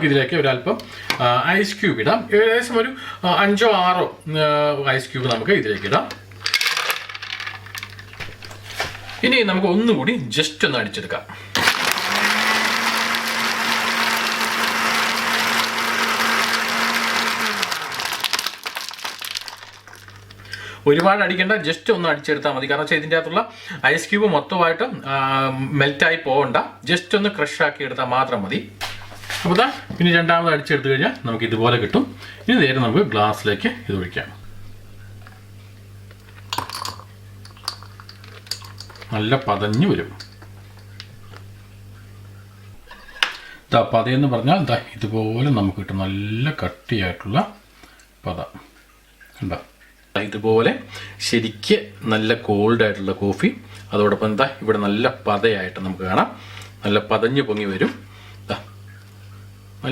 ഇതിലേക്ക് ഒരല്പം ice cube ഇടാം. ഏകദേശം ഒരു 5 or 6 ഐസ് ക്യൂബ് നമുക്ക് ഇതിലേക്ക് ഇടാം. ഇനി നമുക്ക് ഒന്നുകൂടി ജസ്റ്റ് ഒന്ന് അടിച്ചെടുക്കാം. ഒരുപാട് അടിക്കേണ്ട, ജസ്റ്റ് ഒന്ന് അടിച്ചെടുത്താൽ മതി. കാരണം വെച്ചാൽ ഇതിൻ്റെ അകത്തുള്ള ഐസ് ക്യൂബ് മൊത്തമായിട്ട് മെൽറ്റായി പോകണ്ട, ജസ്റ്റ് ഒന്ന് ക്രഷ് ആക്കി എടുത്താൽ മാത്രം മതി. അപ്പോൾ പിന്നെ രണ്ടാമത് അടിച്ചെടുത്ത് കഴിഞ്ഞാൽ നമുക്ക് ഇതുപോലെ കിട്ടും. ഇനി നേരെ നമുക്ക് ഗ്ലാസ്സിലേക്ക് ഇത് ഒഴിക്കാം. നല്ല പതഞ്ഞു വരും. പതയെന്ന് പറഞ്ഞാൽ ഇതുപോലെ നമുക്ക് കിട്ടും. നല്ല കട്ടിയായിട്ടുള്ള പത കണ്ടോ. ഇതുപോലെ ശരിക്ക് നല്ല കോൾഡ് ആയിട്ടുള്ള കോഫി. അതോടൊപ്പം ഇവിടെ നല്ല പതയായിട്ട് നമുക്ക് കാണാം. നല്ല പതഞ്ഞു പൊങ്ങി വരും.